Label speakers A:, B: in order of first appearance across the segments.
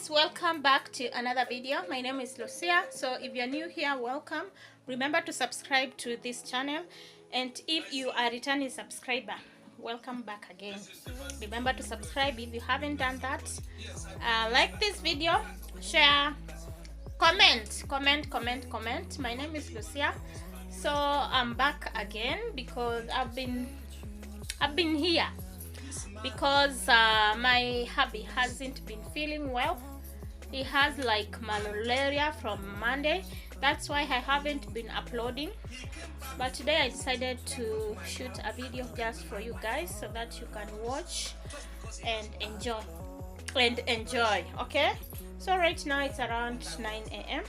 A: guys, welcome back to another video. My name is Lucia. So if you're new here, welcome. Remember to subscribe to this channel, and if you are a returning subscriber, welcome back again. Remember to subscribe if you haven't done that. Like this video, share, comment. My name is Lucia. So I'm back again because I've been here because my hubby hasn't been feeling well. He has like malaria from Monday. That's why I haven't been uploading, but today I decided to shoot a video just for you guys so that you can watch and enjoy. Okay, so right now it's around 9 a.m.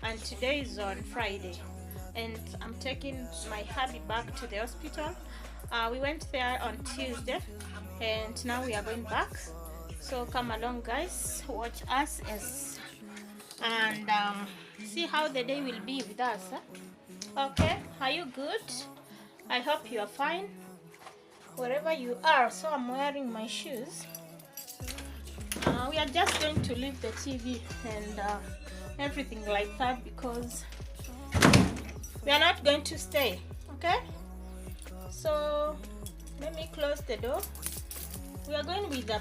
A: and today is on Friday, and I'm taking my hubby back to the hospital. We went there on Tuesday, and now we are going back. So come along, guys, watch us and see how the day will be with us. Okay, are you good? I hope you are fine wherever you are. So I'm wearing my shoes. We are just going to leave the TV and everything like that because we are not going to stay. Okay, so let me close the door. We are going with a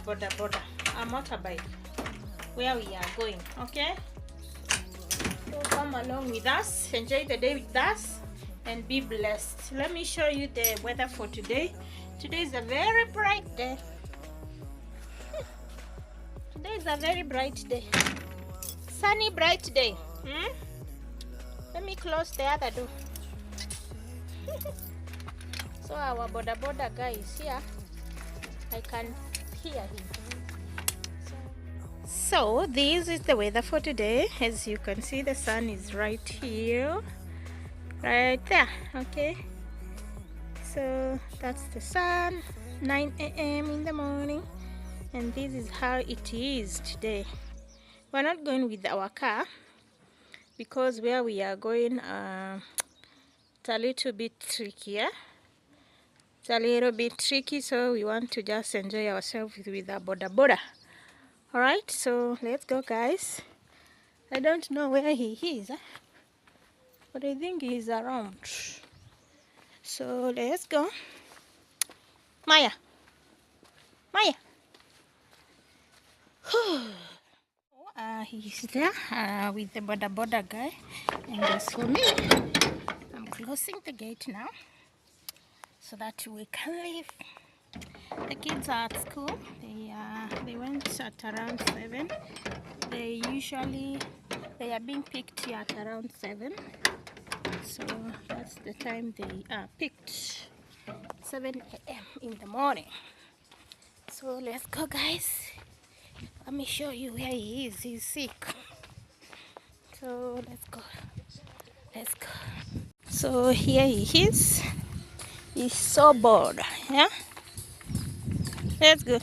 A: a motorbike, where we are going. Okay, so come along with us, enjoy the day with us, and be blessed. Let me show you the weather for today. Today is a very bright day. Today is a very bright day, sunny bright day. Let me close the other door. So our boda guy is here. I can hear him. So this is the weather for today. As you can see, the sun is right here, right there. Okay, so that's the sun, 9 a.m. in the morning, and this is how it is today. We're not going with our car because where we are going it's a little bit trickier. It's a little bit tricky, so we want to just enjoy ourselves with our boda. All right, so let's go, guys. I don't know where he is, but I think he's around. So let's go. Maya. He's there with the boda guy, and as for me, I'm closing the gate now so that we can leave. The kids are at school. They went at around 7. They are being picked at around 7. So that's the time they are picked, 7 a.m. in the morning. So let's go, guys. Let me show you where he is. He's sick. So let's go. So here he is. He's so bored. Yeah, let's go.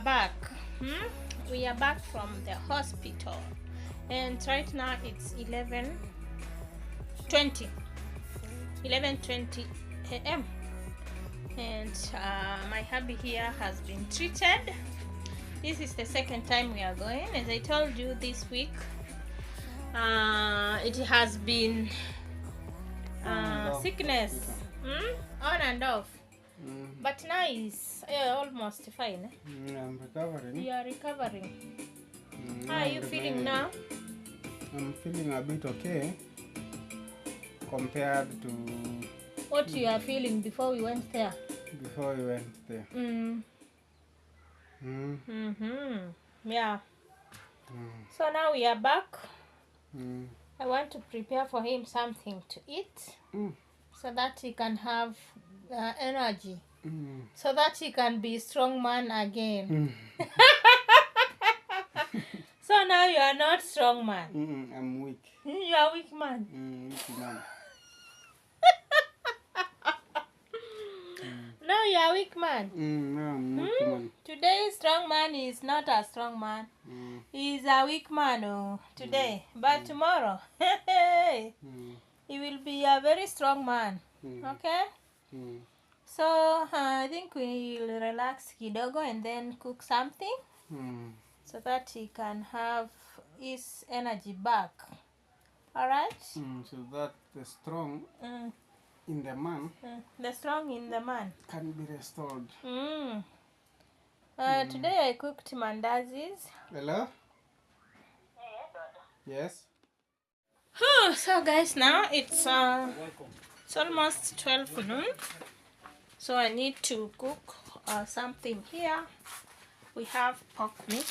A: back. We are back from the hospital, and right now it's 11:20 a.m. and my hubby here has been treated. This is the second time we are going. As I told you, this week it has been sickness, on and off. But now it's almost fine.
B: I'm recovering.
A: You are recovering. How are you feeling now?
B: I'm feeling a bit okay compared to
A: what you are feeling before we went there. Yeah. So now we are back. I want to prepare for him something to eat so that he can have energy, so that he can be strong man again. So now you are not strong man.
B: I'm weak.
A: You are weak man.
B: Weak man.
A: Now you are weak man.
B: No, I'm weak man.
A: Today strong man is not a strong man. He is a weak man today. But tomorrow, he will be a very strong man. Okay? So I think we will relax kidogo and then cook something so that he can have his energy back. Alright?
B: So that the strong in the man
A: the strong in the man
B: can be restored.
A: Today I cooked mandazis.
B: Hello? Yes?
A: So guys, now it's almost 12 noon. So I need to cook something here. We have pork meat.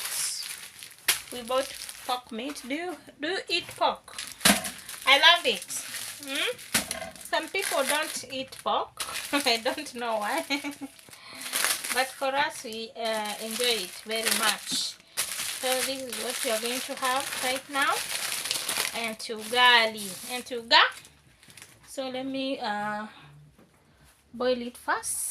A: We bought pork meat. Do you eat pork? I love it. Some people don't eat pork. I don't know why. But for us, we enjoy it very much. So this is what we are going to have right now. And tuga. So let me boil it first.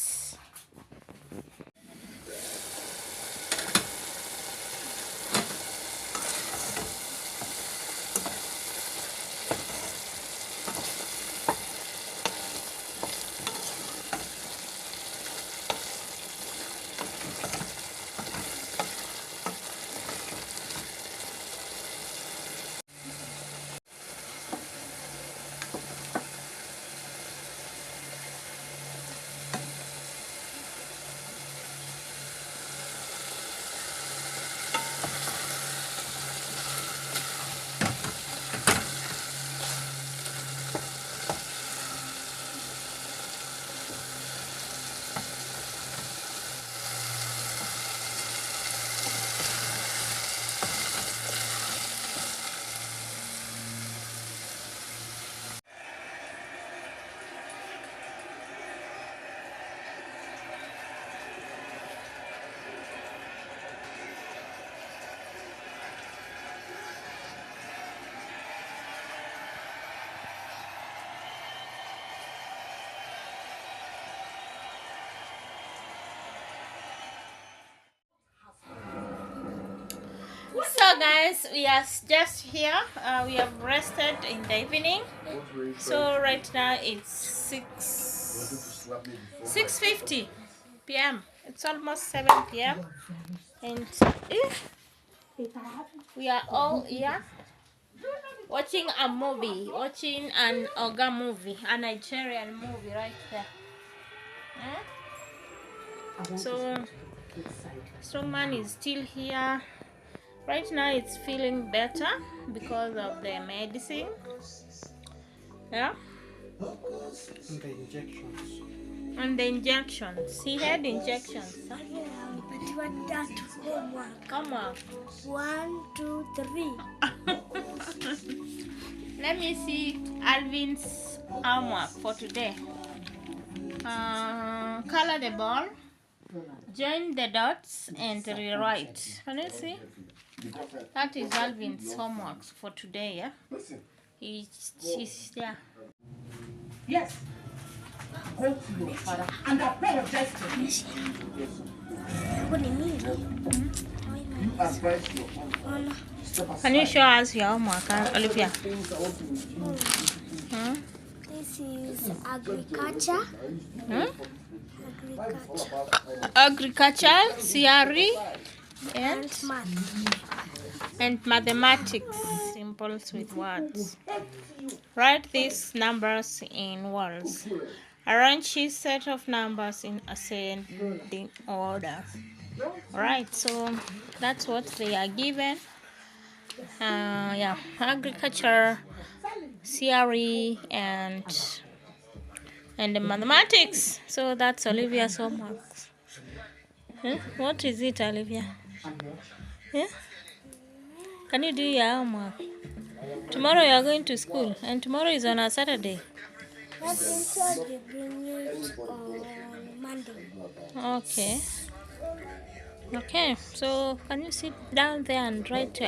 A: So guys, we are just here. We have rested in the evening. So right now it's 6:50 p.m. It's almost 7 p.m. and we are all here watching a movie, watching an Oga movie, a Nigerian movie right there. So Strongman is still here. Right now it's feeling better because of the medicine. Yeah. And the injections. He had injections. Huh?
C: But you want that homework.
A: Come on.
C: 1, 2, 3.
A: Let me see Alvin's homework for today. Color the ball, join the dots, and rewrite. Can you see? That is Alvin's homework for today. Yeah. He's there.
D: Yes. Go to your father and apologize to him.
C: Sababu ni mingi. Ona.
A: Can you show us your homework, Olivia? Huh?
C: This is agriculture.
A: Huh?
C: Agriculture.
A: Agriculture, CRE,
C: And
A: and
C: math.
A: mathematics, symbols with words. Write these numbers in words. Arrange each set of numbers in ascending order. Alright, so that's what they are given. Yeah, agriculture, CRE, and the mathematics. So that's Olivia's homework. Huh? What is it, Olivia? Yeah? Can you do your homework? Tomorrow you are going to school, and tomorrow is on a Saturday.
C: But inside they bring it on Monday.
A: Okay. Okay, so can you sit down there and write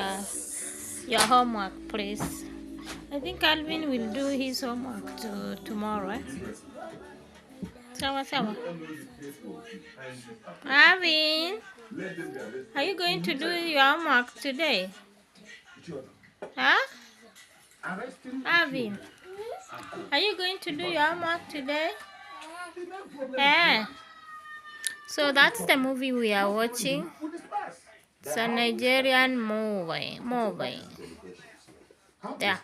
A: your homework, please? I think Alvin will do his homework tomorrow. Eh? Sawa sawa. Alvin, are you going to do your homework today? Huh? Alvin, are you going to do your homework today? Yeah. So that's the movie we are watching. It's a Nigerian movie. Yeah.